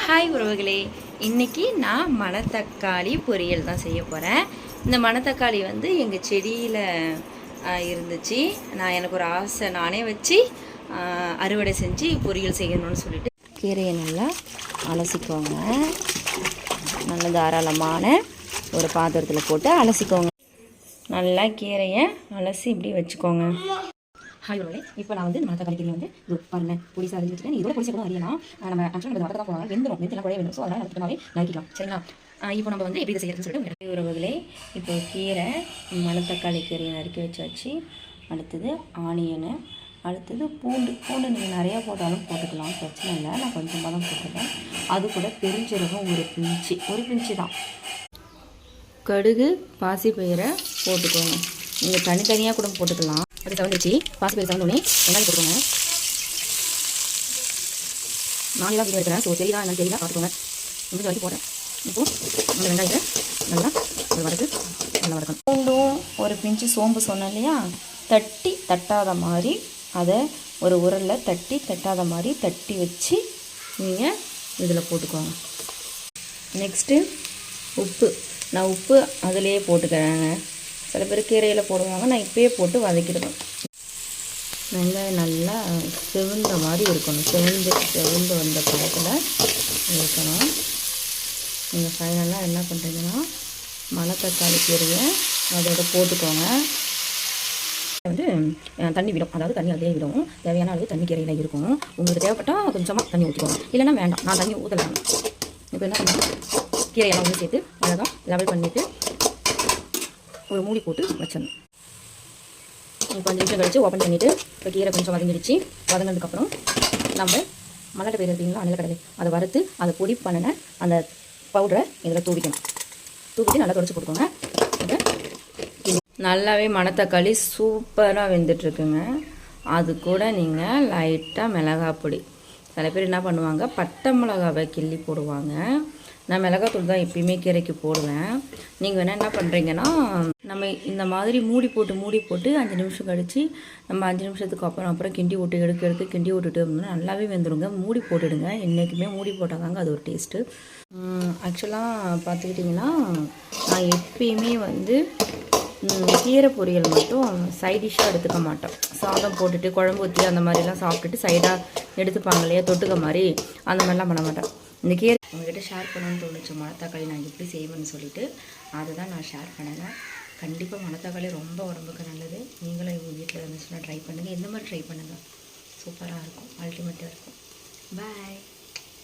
Hi உறவுகளே, இன்றைக்கி நான் மணத்தக்காளி பொரியல் தான் செய்ய போகிறேன். இந்த மணத்தக்காளி வந்து எங்கள் செடியில் இருந்துச்சு. எனக்கு ஒரு ஆசை, நானே வச்சு அறுவடை செஞ்சு பொரியல் செய்யணும்னு சொல்லிட்டு கீரையை நல்லா அலசிக்கோங்க. நல்ல தாராளமான ஒரு பாத்திரத்தில் போட்டு அலசிக்கோங்க. நல்லா கீரையை அலசி இப்படி வச்சுக்கோங்க. ஹாய் உறவுகளே, இப்போ நான் வந்து மணத்தக்காளி கீரை வந்து இது பாருங்கள் பொடிசாக அரிஞ்சு வச்சுட்டேன். இதோட பொடிசை கூட அறியலாம். நம்ம ஆக்சுவலாக நம்ம வளர்த்து தான் போகலாம். வெந்துடும், வெந்தெல்லாம் குறைய வேணும். ஸோ அதனால் நடத்தினாவே நறுக்கலாம். சரிங்களா? இப்போ நம்ம வந்து எப்படி இதை செய்யறதுன்னு சொல்லிட்டு உறவுகளே, இப்போ கீரை மணத்தக்காளி கீரையை நறுக்கி வச்சாச்சு. அடுத்தது ஆனியனு, அடுத்தது பூண்டு நீங்கள் நிறையா போட்டாலும் போட்டுக்கலாம், பிரச்சனை இல்லை. நான் கொஞ்சமாக தான் போட்டுக்கிறேன். அது கூட பெருஞ்சீரகம் ஒரு பிஞ்சு தான். கடுகு பாசி பயிரை போட்டுக்கோங்க. நீங்கள் தனித்தனியாக கூட போட்டுக்கலாம். அது சவந்துருச்சு. பாசி பயிர் சவந்தோடனே வெங்காயம் போட்டுக்கோங்க. நானே தான் வீடியோ எடுக்கிறேன். ஸோ சரிதான் என்னன்னு தெரியல, பார்த்துக்கோங்க. முடிஞ்ச வரைக்கும் போடுறேன். இப்போது அந்த வெங்காயத்தை நல்லா நல்லா வதக்கணும். பூண்டும் ஒரு பிஞ்சு சோம்பு சொன்னேன் இல்லையா, தட்டாத மாதிரி அதை ஒரு உரலில் தட்டாத மாதிரி தட்டி வச்சு நீங்கள் இதில் போட்டுக்கோங்க. நெக்ஸ்ட்டு உப்பு. நான் உப்பு அதிலே போட்டுக்கிறேங்க. சில பேர் கீரையில் போடுவாங்க, நான் இப்பயே போட்டு வதக்கிடுவேன். வெங்காயம் நல்லா செவந்த மாதிரி இருக்கணும். செவந்து வந்த பழத்தில் இருக்கணும். நீங்கள் ஃபைனலாக என்ன பண்ணுறீங்கன்னா மணத்தக்காளி கீரையை அதோட போட்டுக்கோங்க. வந்து தண்ணி விடும், அதாவது தண்ணி அதிலே விடும். தேவையான அளவு தண்ணி கீரையில் இருக்கும். உங்களுக்கு தேவைப்பட்டால் கொஞ்சமாக தண்ணி ஊற்றிக்கோங்க, இல்லைன்னா வேண்டாம். நான் தண்ணி ஊற்றலாம். இப்போ என்ன பண்ணுறேன், கீரையெல்லாம் வந்து சேர்த்து அழகாக லெவல் பண்ணிவிட்டு ஒரு மூடி போட்டு வச்சிடணும். இப்போ 5 நிமிஷம் கழிச்சு ஓப்பன் பண்ணிவிட்டு, இப்போ கீரை கொஞ்சம் வதங்கிடுச்சு. வதங்கினதுக்கப்புறம் நம்ம மல்லாட்டை பயிர் இருப்பீங்களா, நிலக்கடலை, அதை வறுத்து அதை பொடி பண்ணின அந்த பவுடரை இதில் தூக்கிட்டு நல்லா தொடச்சி போட்டுக்கோங்க. நல்லாவே மணத்தக்காளி சூப்பராக வெந்துட்டுருக்குங்க. அது கூட நீங்கள் லைட்டாக மிளகாய் பொடி, சில பேர் என்ன பண்ணுவாங்க பட்டை மிளகாவை கிள்ளி போடுவாங்க. நான் மிளகாத்தூள் தான் எப்பயுமே கீரைக்கு போடுவேன். நீங்கள் வேணால் என்ன பண்ணுறீங்கன்னா, நம்ம இந்த மாதிரி மூடி போட்டு 5 நிமிஷம் கழித்து நம்ம 5 நிமிஷத்துக்கு அப்புறம் கிண்டி விட்டு எடுத்து கிண்டி விட்டுட்டு அப்படின்னா நல்லாவே வெந்துடுங்க. மூடி போட்டுடுங்க. என்றைக்குமே மூடி போட்டாதாங்க அது ஒரு டேஸ்ட்டு. ஆக்சுவலாக பார்த்துக்கிட்டிங்கன்னா, நான் எப்பயுமே வந்து கீரை பொரியல் மட்டும் சைட் டிஷ்ஷாக எடுத்துக்க மாட்டோம். சாதம் போட்டுட்டு குழம்பு ஊற்றி அந்த மாதிரிலாம் சாப்பிட்டுட்டு சைடாக எடுத்துப்பாங்க இல்லையா, தொட்டுக்க மாதிரி, அந்த மாதிரிலாம் பண்ண மாட்டேன். இந்த கீரை உங்கள்கிட்ட ஷேர் பண்ணணும்னு தோணுச்சு. மணத்தக்காளி நான் எப்படி செய்வேன்னு சொல்லிட்டு அதுதான் நான் ஷேர் பண்ணேன். கண்டிப்பாக மணத்தக்காளி ரொம்ப உடம்புக்கு நல்லது. நீங்களும் எங்கள் வீட்டில் இருந்துச்சுன்னா ட்ரை பண்ணுங்கள். எந்த மாதிரி ட்ரை பண்ணுங்கள், சூப்பராக இருக்கும், அல்டிமேட்டாக இருக்கும். பாய்.